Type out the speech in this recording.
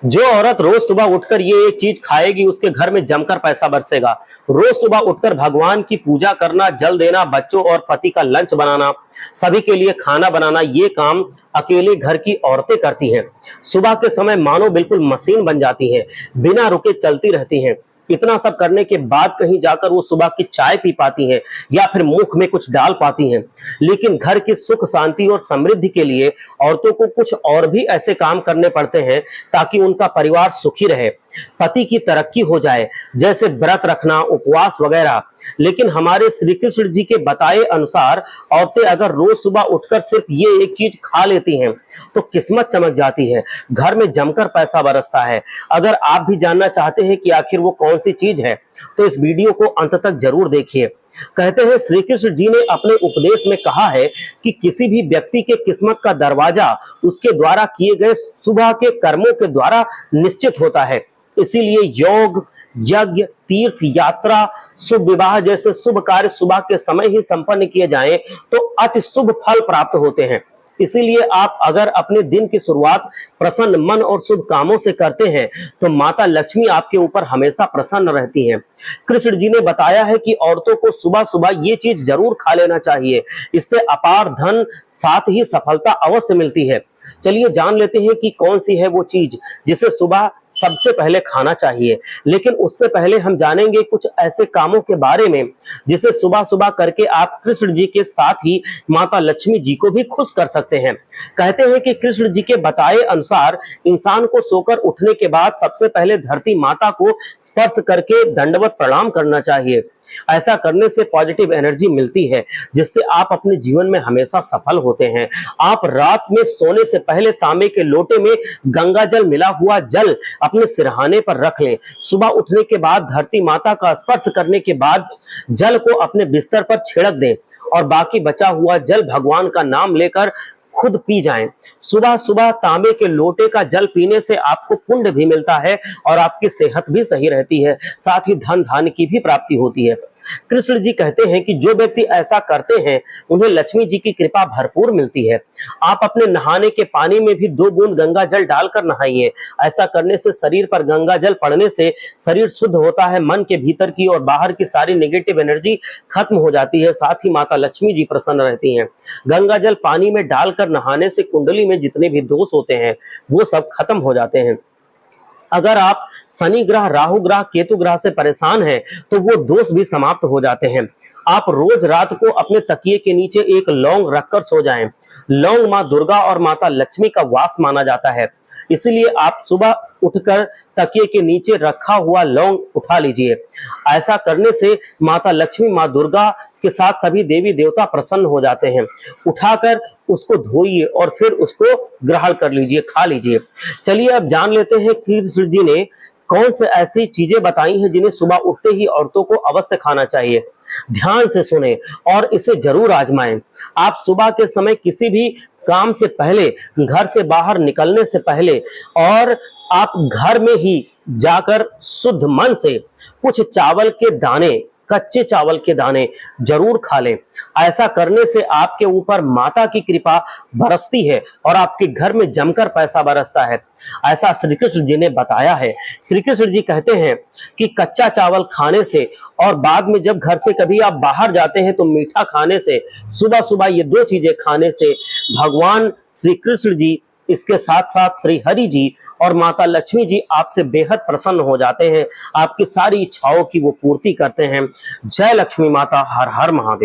जो औरत रोज सुबह उठकर ये एक चीज खाएगी उसके घर में जमकर पैसा बरसेगा। रोज सुबह उठकर भगवान की पूजा करना, जल देना, बच्चों और पति का लंच बनाना, सभी के लिए खाना बनाना, ये काम अकेले घर की औरतें करती हैं। सुबह के समय मानो बिल्कुल मशीन बन जाती हैं, बिना रुके चलती रहती हैं। इतना सब करने के बाद कहीं जाकर वो सुबह की चाय पी पाती हैं या फिर मुख में कुछ डाल पाती हैं। लेकिन घर की सुख शांति और समृद्धि के लिए औरतों को कुछ और भी ऐसे काम करने पड़ते हैं ताकि उनका परिवार सुखी रहे, पति की तरक्की हो जाए, जैसे व्रत रखना, उपवास वगैरह। लेकिन हमारे श्री कृष्ण जी के बताए अनुसार औरतें अगर रोज सुबह उठकर सिर्फ ये एक चीज खा लेती हैं तो किस्मत चमक जाती है, घर में जमकर पैसा बरसता है। अगर आप भी जानना चाहते हैं कि आखिर वो कौन सी चीज है तो इस वीडियो को अंत तक जरूर देखिए। कहते हैं श्री कृष्ण जी ने अपने उपदेश में कहा है कि किसी भी व्यक्ति के किस्मत का दरवाजा उसके द्वारा किए गए सुबह के कर्मों के द्वारा निश्चित होता है। इसीलिए योग, यज्ञ, तीर्थ यात्रा, शुभ विवाह जैसे शुभ कार्य सुबह के समय ही संपन्न किए जाएं तो अति शुभ फल प्राप्त होते हैं। इसीलिए आप अगर अपने दिन की शुरुआत प्रसन्न मन और शुभ कामों से करते हैं तो माता लक्ष्मी आपके ऊपर हमेशा प्रसन्न रहती हैं। कृष्ण जी ने बताया है कि औरतों को सुबह सुबह ये चीज जरूर खा लेना चाहिए, इससे अपार धन साथ ही सफलता अवश्य मिलती है। चलिए जान लेते हैं कि कौन सी है वो चीज जिसे सुबह सबसे पहले खाना चाहिए। लेकिन उससे पहले हम जानेंगे कुछ ऐसे कामों के बारे में जिसे सुबह सुबह करके आप कृष्ण जी के साथ ही माता लक्ष्मी जी को भी खुश कर सकते हैं। कहते हैं कि कृष्ण जी के बताए अनुसार इंसान को सोकर उठने के बाद सबसे पहले धरती माता को स्पर्श करके दंडवत प्रणाम करना चाहिए। ऐसा करने से पॉजिटिव एनर्जी मिलती है जिससे आप अपने जीवन में हमेशा सफल होते हैं। आप रात में सोने से पहले तांबे के लोटे में गंगा जल मिला हुआ जल अपने सिरहाने पर रख लें। सुबह उठने के बाद धरती माता का स्पर्श करने के बाद जल को अपने बिस्तर पर छिड़क दें और बाकी बचा हुआ जल भगवान का नाम लेकर खुद पी जाएं। सुबह सुबह तांबे के लोटे का जल पीने से आपको पुण्य भी मिलता है और आपकी सेहत भी सही रहती है, साथ ही धन धान्य की भी प्राप्ति होती है। कृष्ण जी कहते हैं कि जो व्यक्ति ऐसा करते हैं उन्हें लक्ष्मी जी की कृपा भरपूर मिलती है। आप अपने नहाने के पानी में भी 2 बूंद गंगा जल डालकर नहाइए। ऐसा करने से शरीर पर गंगा जल पड़ने से शरीर शुद्ध होता है, मन के भीतर की और बाहर की सारी नेगेटिव एनर्जी खत्म हो जाती है, साथ ही माता लक्ष्मी जी प्रसन्न रहती हैं। गंगा जल पानी में डालकर नहाने से कुंडली में जितने भी दोष होते हैं वो सब खत्म हो जाते हैं। अगर आप शनि ग्रह, राहु ग्रह, केतु ग्रह से परेशान हैं तो वो दोष भी समाप्त हो जाते हैं। आप रोज रात को अपने तकिए के नीचे एक लौंग रखकर सो जाएं। लौंग मां दुर्गा और माता लक्ष्मी का वास माना जाता है, इसलिए आप सुबह उठकर तकिए के नीचे रखा हुआ लौंग उठा लीजिए। ऐसा करने से माता लक्ष्मी, मां दुर्गा के साथ सभी देवी देवता प्रसन्न हो जाते हैं। उठाकर उसको धोइए और फिर उसको ग्रहण कर लीजिए, खा लीजिए। चलिए अब जान लेते हैं कृष्ण जी ने कौन से ऐसी चीजें बताई हैं जिन्हें सुबह उठते ही औरतों को अवश्य खाना चाहिए। ध्यान से सुने और इसे जरूर आजमाएं। आप सुबह के समय किसी भी काम से पहले, घर से बाहर निकलने से पहले और आप घर में ही जाकर शुद्ध मन से कुछ चावल के दाने, कच्चे चावल के दाने जरूर खा लें। ऐसा करने से आपके ऊपर माता की कृपा बरसती है और आपके घर में जमकर पैसा बरसता है। ऐसा श्री कृष्ण जी ने बताया है। श्री कृष्ण जी कहते हैं कि कच्चा चावल खाने से और बाद में जब घर से कभी आप बाहर जाते हैं तो मीठा खाने से, सुबह सुबह ये 2 चीजें खाने से भगवान श्री कृष्ण जी, इसके साथ साथ श्री हरि जी और माता लक्ष्मी जी आपसे बेहद प्रसन्न हो जाते हैं। आपकी सारी इच्छाओं की वो पूर्ति करते हैं। जय लक्ष्मी माता, हर हर महादेव।